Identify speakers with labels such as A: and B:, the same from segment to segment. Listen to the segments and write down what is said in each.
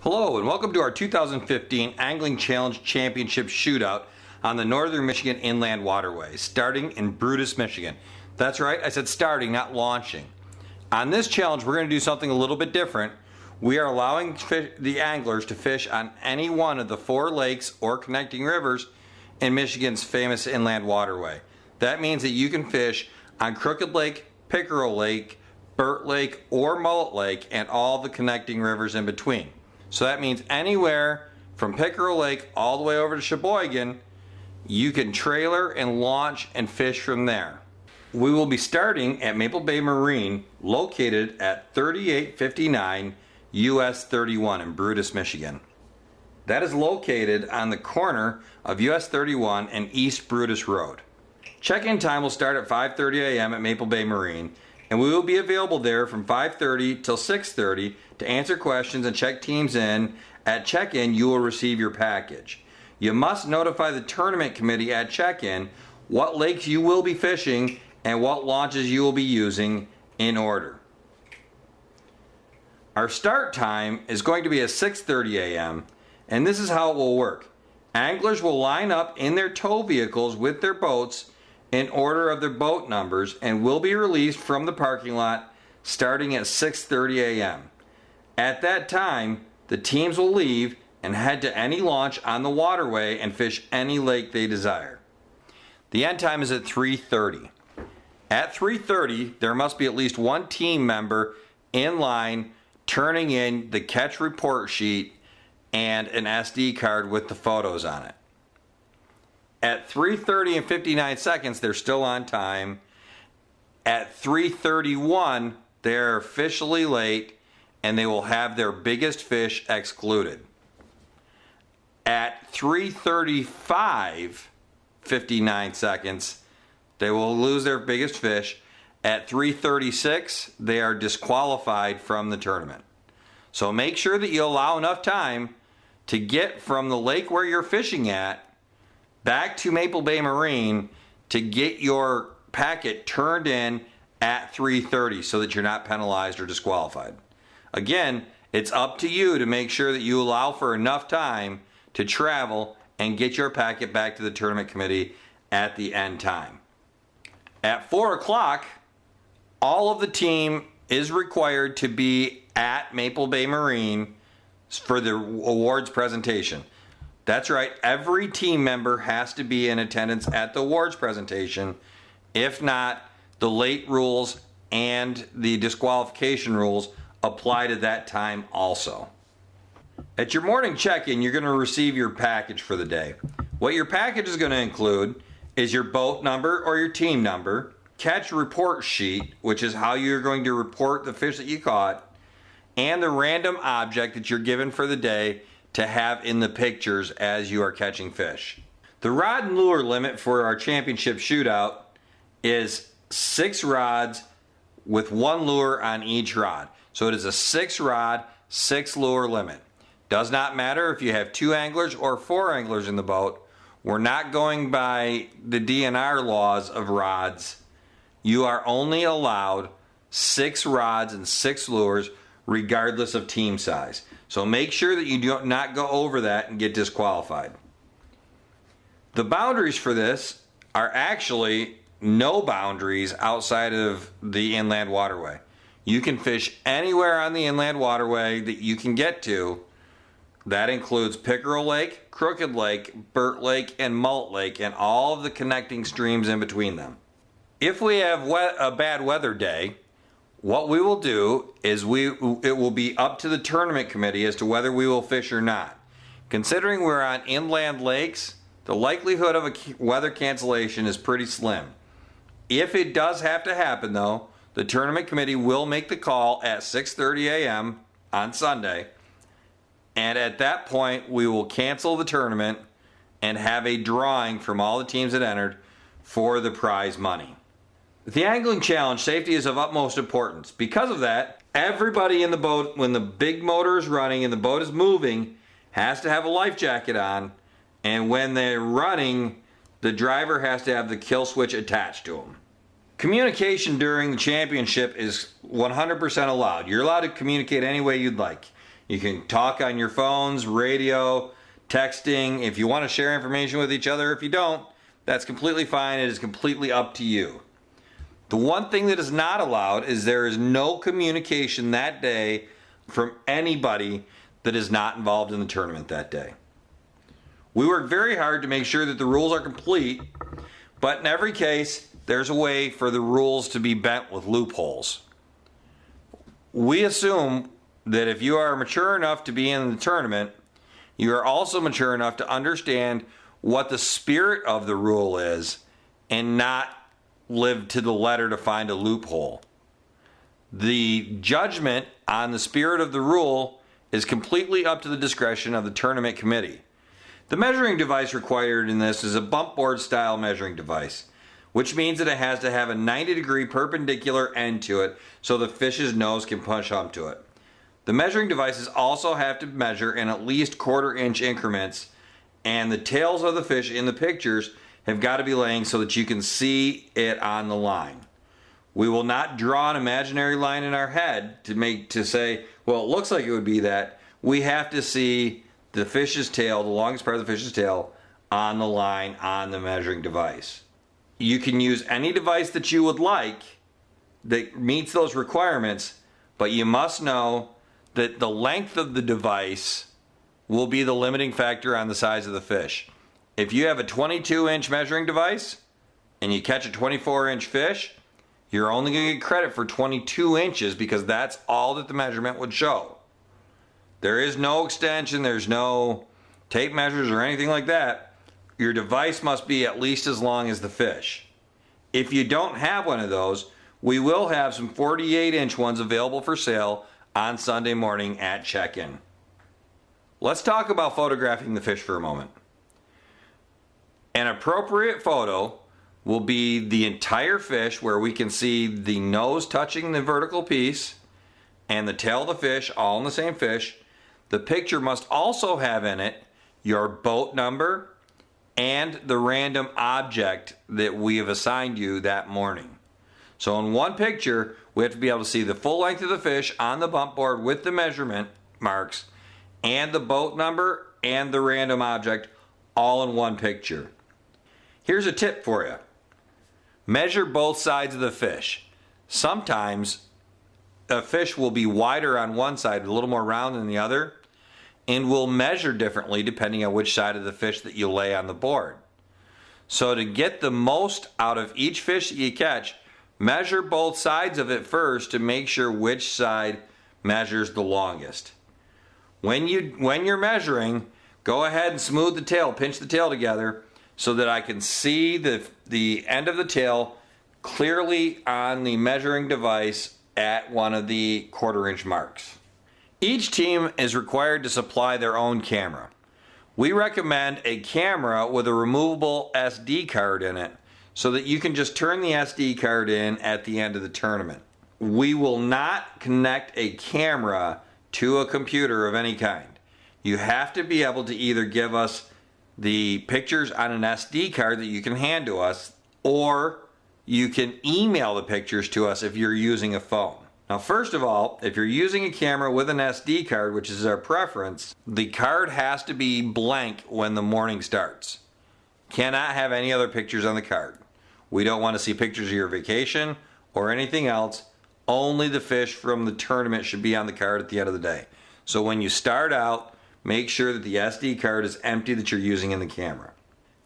A: Hello and welcome to our 2015 Angling Challenge Championship Shootout on the Northern Michigan Inland Waterway, starting in Brutus, Michigan. That's right, I said starting, not launching. On this challenge, we're going to do something a little bit different. We are allowing the anglers to fish on any one of the 4 lakes or connecting rivers in Michigan's famous inland waterway. That means that you can fish on Crooked Lake, Pickerel Lake, Burt Lake, or Mullet Lake, and all the connecting rivers in between. So that means anywhere from Pickerel Lake all the way over to Sheboygan, you can trailer and launch and fish from there. We will be starting at Maple Bay Marine, located at 3859 US 31 in Brutus, Michigan. That is located on the corner of US 31 and East Brutus Road. Check-in time will start at 5:30 a.m. at Maple Bay Marine, and we will be available there from 5:30 till 6:30 to answer questions and check teams in. At check-in, you will receive your package. You must notify the tournament committee at check-in what lakes you will be fishing and what launches you will be using in order. Our start time is going to be at 6:30 a.m. and this is how it will work. Anglers will line up in their tow vehicles with their boats in order of their boat numbers and will be released from the parking lot starting at 6:30 a.m. At that time, the teams will leave and head to any launch on the waterway and fish any lake they desire. The end time is at 3:30. At 3:30, there must be at least one team member in line turning in the catch report sheet and an SD card with the photos on it. At 3:30 and 59 seconds, they're still on time. At 3:31, they're officially late and they will have their biggest fish excluded. At 3:35, 59 seconds, they will lose their biggest fish. At 3:36, they are disqualified from the tournament. So make sure that you allow enough time to get from the lake where you're fishing at back to Maple Bay Marine to get your packet turned in at 3:30 so that you're not penalized or disqualified. Again, it's up to you to make sure that you allow for enough time to travel and get your packet back to the tournament committee at the end time. At 4 o'clock, all of the team is required to be at Maple Bay Marine for the awards presentation. That's right, every team member has to be in attendance at the awards presentation. If not, the late rules and the disqualification rules apply to that time also. At your morning check-in, you're going to receive your package for the day. What your package is going to include is your boat number or your team number, catch report sheet, which is how you're going to report the fish that you caught, and the random object that you're given for the day to have in the pictures as you are catching fish. The rod and lure limit for our championship shootout is 6 rods with 1 lure on each rod. So it is a 6 rod, 6 lure limit. Does not matter if you have 2 anglers or 4 anglers in the boat. We're not going by the DNR laws of rods. You are only allowed 6 rods and 6 lures regardless of team size. So make sure that you do not go over that and get disqualified. The boundaries for this are actually no boundaries outside of the inland waterway. You can fish anywhere on the inland waterway that you can get to. That includes Pickerel Lake, Crooked Lake, Burt Lake, and Mullet Lake, and all of the connecting streams in between them. If we have a bad weather day, what we will do is it will be up to the tournament committee as to whether we will fish or not. Considering we're on inland lakes, the likelihood of a weather cancellation is pretty slim. If it does have to happen though, the tournament committee will make the call at 6:30 a.m. on Sunday, and at that point we will cancel the tournament and have a drawing from all the teams that entered for the prize money. The angling challenge, safety is of utmost importance. Because of that, everybody in the boat, when the big motor is running and the boat is moving, has to have a life jacket on, and when they're running, the driver has to have the kill switch attached to them. Communication during the championship is 100% allowed. You're allowed to communicate any way you'd like. You can talk on your phones, radio, texting. If you want to share information with each other, if you don't, that's completely fine. It is completely up to you. The one thing that is not allowed is there is no communication that day from anybody that is not involved in the tournament that day. We work very hard to make sure that the rules are complete, but in every case, there's a way for the rules to be bent with loopholes. We assume that if you are mature enough to be in the tournament, you are also mature enough to understand what the spirit of the rule is and not live to the letter to find a loophole. The judgment on the spirit of the rule is completely up to the discretion of the tournament committee. The measuring device required in this is a bump board style measuring device, which means that it has to have a 90-degree perpendicular end to it so the fish's nose can punch up to it. The measuring devices also have to measure in at least quarter-inch increments, and the tails of the fish in the pictures have got to be laying so that you can see it on the line. We will not draw an imaginary line in our head to say, well, it looks like it would be that. We have to see the fish's tail, the longest part of the fish's tail, on the line on the measuring device. You can use any device that you would like that meets those requirements, but you must know that the length of the device will be the limiting factor on the size of the fish. If you have a 22-inch measuring device and you catch a 24-inch fish, you're only going to get credit for 22 inches because that's all that the measurement would show. There is no extension, there's no tape measures or anything like that. Your device must be at least as long as the fish. If you don't have one of those, we will have some 48-inch ones available for sale on Sunday morning at check-in. Let's talk about photographing the fish for a moment. An appropriate photo will be the entire fish where we can see the nose touching the vertical piece and the tail of the fish all in the same fish. The picture must also have in it your boat number and the random object that we have assigned you that morning. So in one picture, we have to be able to see the full length of the fish on the bump board with the measurement marks and the boat number and the random object all in one picture. Here's a tip for you. Measure both sides of the fish. Sometimes a fish will be wider on one side, a little more round than the other, and will measure differently depending on which side of the fish that you lay on the board. So to get the most out of each fish that you catch, measure both sides of it first to make sure which side measures the longest. When you're measuring, go ahead and smooth the tail, pinch the tail together so that I can see the end of the tail clearly on the measuring device at one of the quarter-inch marks. Each team is required to supply their own camera. We recommend a camera with a removable SD card in it so that you can just turn the SD card in at the end of the tournament. We will not connect a camera to a computer of any kind. You have to be able to either give us the pictures on an SD card that you can hand to us, or you can email the pictures to us if you're using a phone. Now, first of all, if you're using a camera with an SD card, which is our preference, the card has to be blank when the morning starts. Cannot have any other pictures on the card. We don't want to see pictures of your vacation or anything else. Only the fish from the tournament should be on the card at the end of the day. So when you start out, make sure that the SD card is empty that you're using in the camera.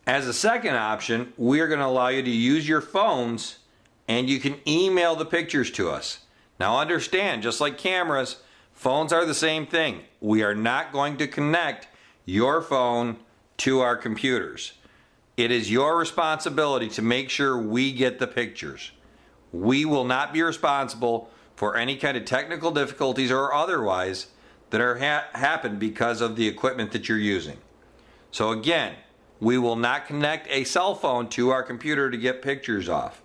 A: As a second option, we are going to allow you to use your phones and you can email the pictures to us. Now understand, just like cameras, phones are the same thing. We are not going to connect your phone to our computers. It is your responsibility to make sure we get the pictures. We will not be responsible for any kind of technical difficulties or otherwise that are happen because of the equipment that you're using. So again, we will not connect a cell phone to our computer to get pictures off.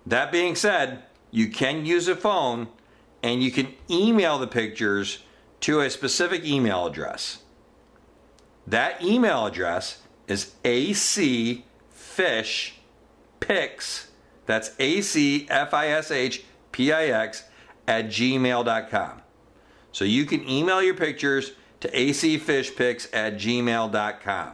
A: That being said, you can use a phone and you can email the pictures to a specific email address. That email address is acfishpics, that's acfishpix @gmail.com. So you can email your pictures to acfishpics@gmail.com.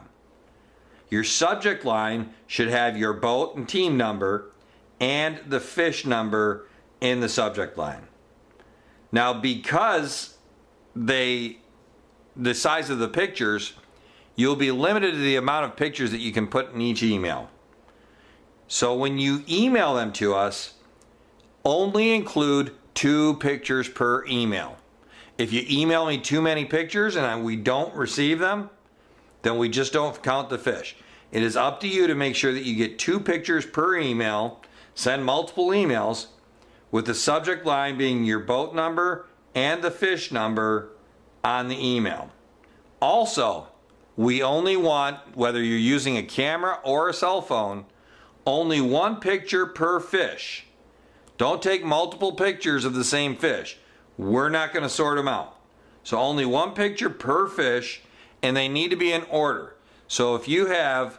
A: Your subject line should have your boat and team number and the fish number in the subject line. Now, because the size of the pictures, you'll be limited to the amount of pictures that you can put in each email. So when you email them to us, only include 2 pictures per email. If you email me too many pictures and we don't receive them, then we just don't count the fish. It is up to you to make sure that you get 2 pictures per email. Send multiple emails with the subject line being your boat number and the fish number on the email. Also, we only want, whether you're using a camera or a cell phone, only 1 picture per fish. Don't take multiple pictures of the same fish. We're not going to sort them out. So only 1 picture per fish, and they need to be in order. So if you have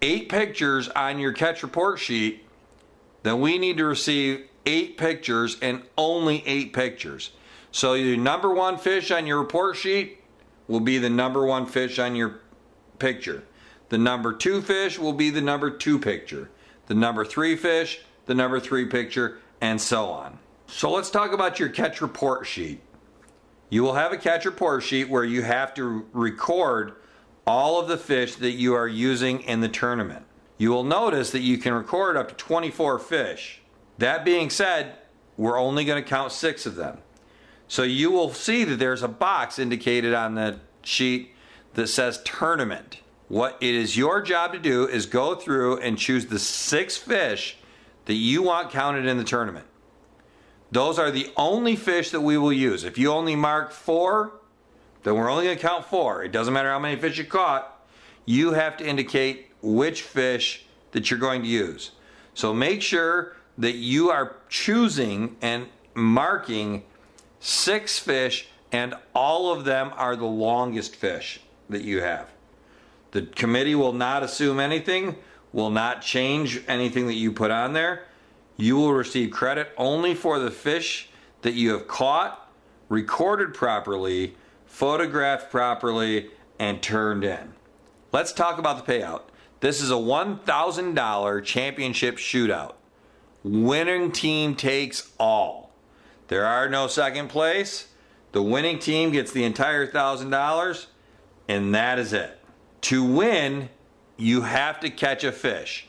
A: 8 pictures on your catch report sheet, then we need to receive 8 pictures and only 8 pictures. So your number 1 fish on your report sheet will be the number 1 fish on your picture. The number 2 fish will be the number 2 picture. The number 3 fish, the number 3 picture, and so on. So let's talk about your catch report sheet. You will have a catch report sheet where you have to record all of the fish that you are using in the tournament. You will notice that you can record up to 24 fish. That being said, we're only going to count 6 of them. So you will see that there's a box indicated on the sheet that says tournament. What it is your job to do is go through and choose the 6 fish that you want counted in the tournament. Those are the only fish that we will use. If you only mark 4, then we're only going to count 4. It doesn't matter how many fish you caught. You have to indicate which fish that you're going to use. So make sure that you are choosing and marking 6 fish, and all of them are the longest fish that you have. The committee will not assume anything, will not change anything that you put on there. You will receive credit only for the fish that you have caught, recorded properly, photographed properly, and turned in. Let's talk about the payout. This is a $1,000 championship shootout. Winning team takes all. There are no second place. The winning team gets the entire $1,000, and that is it. To win, you have to catch a fish.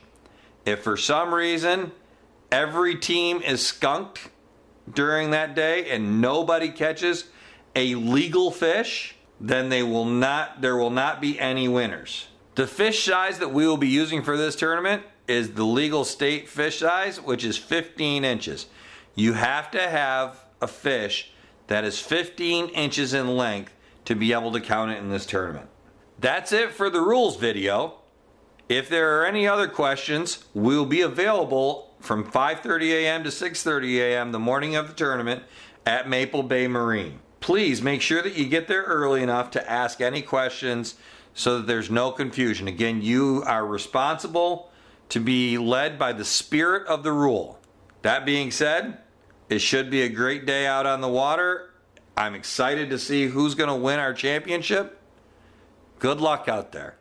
A: If for some reason every team is skunked during that day and nobody catches a legal fish, then there will not be any winners. The fish size that we will be using for this tournament is the legal state fish size, which is 15 inches. You have to have a fish that is 15 inches in length to be able to count it in this tournament. That's it for the rules video. If there are any other questions, we'll be available from 5:30 a.m. to 6:30 a.m. the morning of the tournament at Maple Bay Marine. Please make sure that you get there early enough to ask any questions so that there's no confusion. Again, you are responsible to be led by the spirit of the rule. That being said, it should be a great day out on the water. I'm excited to see who's going to win our championship. Good luck out there.